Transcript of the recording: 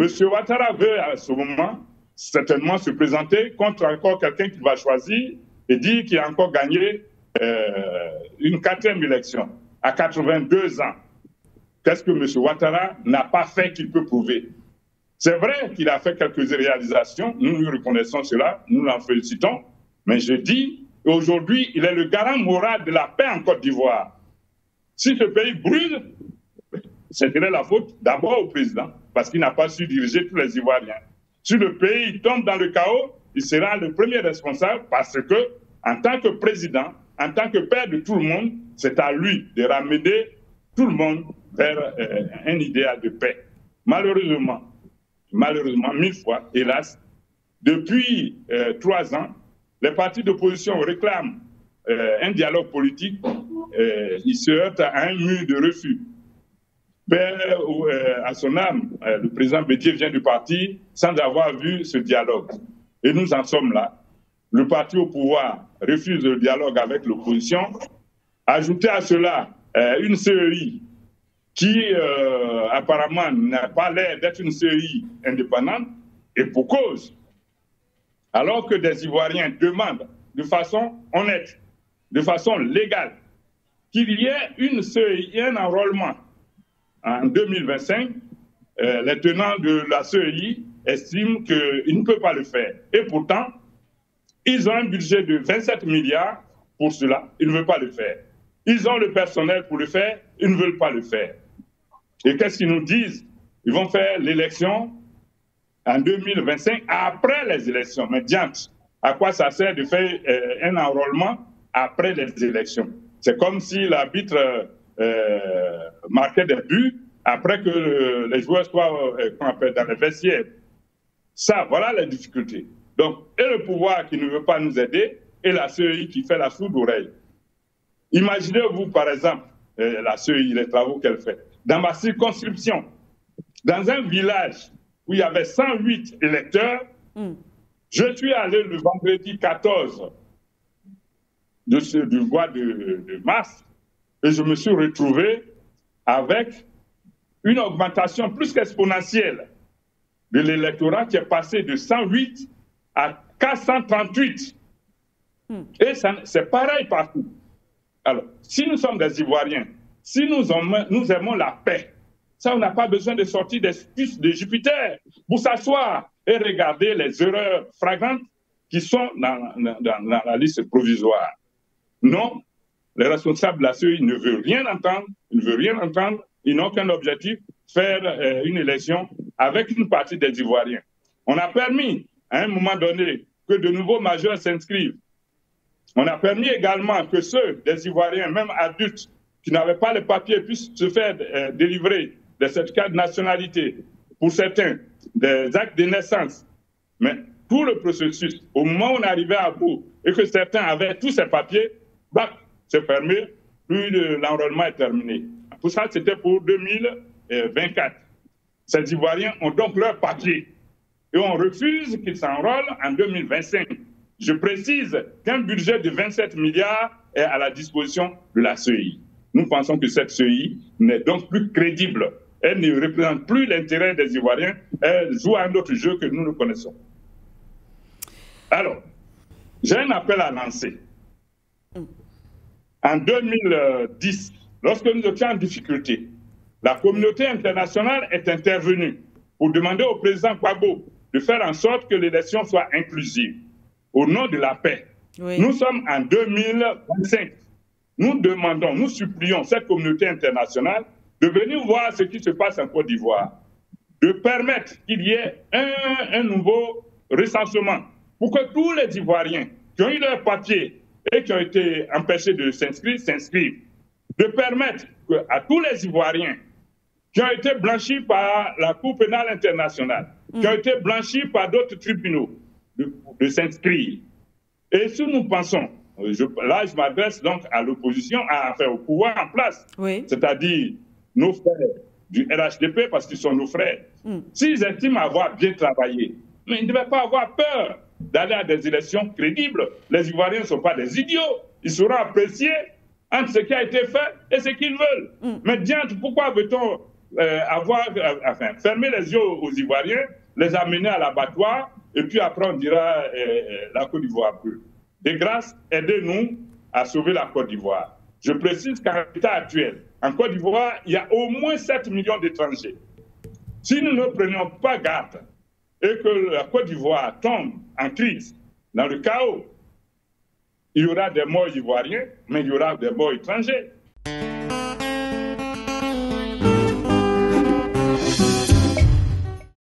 M. Ouattara veut à ce moment certainement se présenter contre encore quelqu'un qu'il va choisir et dire qu'il a encore gagné une 4e élection à 82 ans. Qu'est-ce que M. Ouattara n'a pas fait qu'il peut prouver? C'est vrai qu'il a fait quelques réalisations, nous lui reconnaissons cela, nous l'en félicitons, mais je dis, aujourd'hui, il est le garant moral de la paix en Côte d'Ivoire. Si ce pays brûle, c'était la faute d'abord au président, parce qu'il n'a pas su diriger tous les Ivoiriens. Si le pays tombe dans le chaos, il sera le premier responsable, parce que, en tant que président, en tant que père de tout le monde, c'est à lui de ramener tout le monde vers un idéal de paix. Malheureusement, 1000 fois, hélas, depuis 3 ans, les partis d'opposition réclament un dialogue politique. Ils se heurtent à un mur de refus. À son âme, le président Bédié vient du parti sans avoir vu ce dialogue. Et nous en sommes là. Le parti au pouvoir refuse le dialogue avec l'opposition. Ajoutez à cela une CEI qui apparemment n'a pas l'air d'être une CEI indépendante, et pour cause. Alors que des Ivoiriens demandent de façon honnête, de façon légale, qu'il y ait une CEI, un enrôlement en 2025, les tenants de la CEI estiment qu'ils ne peuvent pas le faire. Et pourtant, ils ont un budget de 27 milliards pour cela, ils ne veulent pas le faire. Ils ont le personnel pour le faire, ils ne veulent pas le faire. Et qu'est-ce qu'ils nous disent? Ils vont faire l'élection en 2025 après les élections. Mais diantre, à quoi ça sert de faire un enrôlement après les élections? C'est comme si l'arbitre marquait des buts après que les joueurs soient dans les vestiaires. Ça, voilà les difficultés. Donc, et le pouvoir qui ne veut pas nous aider, et la CEI qui fait la sourde oreille. Imaginez-vous, par exemple, la CEI, les travaux qu'elle fait. Dans ma circonscription, dans un village où il y avait 108 électeurs, je suis allé le vendredi 14 du mois de mars et je me suis retrouvé avec une augmentation plus qu'exponentielle de l'électorat qui est passé de 108 à 438. Et c'est pareil partout. Alors, si nous sommes des Ivoiriens, si nous aimons la paix, ça, on n'a pas besoin de sortir des puces de Jupiter pour s'asseoir et regarder les erreurs flagrantes qui sont dans la liste provisoire. Non, les responsables de la CEI ne veulent rien entendre, ils n'ont qu'un objectif, faire une élection avec une partie des Ivoiriens. On a permis, à un moment donné, que de nouveaux majeurs s'inscrivent. On a permis également que ceux des Ivoiriens, même adultes, qui n'avaient pas les papiers, puissent se faire délivrer des certificats de nationalité, pour certains, des actes de naissance. Mais tout le processus, au moment où on arrivait à bout et que certains avaient tous ces papiers, c'est fermé, puis l'enrôlement est terminé. Pour ça, c'était pour 2024. Ces Ivoiriens ont donc leurs papiers et on refuse qu'ils s'enrôlent en 2025. Je précise qu'un budget de 27 milliards est à la disposition de la CEI. Nous pensons que cette CEI n'est donc plus crédible. Elle ne représente plus l'intérêt des Ivoiriens. Elle joue un autre jeu que nous ne connaissons. Alors, j'ai un appel à lancer. En 2010, lorsque nous étions en difficulté, la communauté internationale est intervenue pour demander au président Gbagbo de faire en sorte que l'élection soit inclusive, au nom de la paix. Oui. Nous sommes en 2025. Nous demandons, nous supplions cette communauté internationale de venir voir ce qui se passe en Côte d'Ivoire, de permettre qu'il y ait un nouveau recensement pour que tous les Ivoiriens qui ont eu leur papier et qui ont été empêchés de s'inscrire, s'inscrivent, de permettre à tous les Ivoiriens qui ont été blanchis par la Cour pénale internationale, qui ont été blanchis par d'autres tribunaux, de s'inscrire. Et si nous pensons, là je m'adresse donc à l'opposition, au pouvoir en place, oui, c'est-à-dire nos frères du RHDP, parce qu'ils sont nos frères, s'ils estiment avoir bien travaillé, mais ils ne devaient pas avoir peur d'aller à des élections crédibles. Les Ivoiriens ne sont pas des idiots, ils seront appréciés entre ce qui a été fait et ce qu'ils veulent. Mais diantre, pourquoi veut-on fermer les yeux aux Ivoiriens, les amener à l'abattoir, et puis après on dira la Côte d'Ivoire peut. De grâce, aidez-nous à sauver la Côte d'Ivoire. Je précise qu'à l'état actuel, en Côte d'Ivoire, il y a au moins 7 millions d'étrangers. Si nous ne prenions pas garde et que la Côte d'Ivoire tombe en crise, dans le chaos, il y aura des morts ivoiriens, mais il y aura des morts étrangers.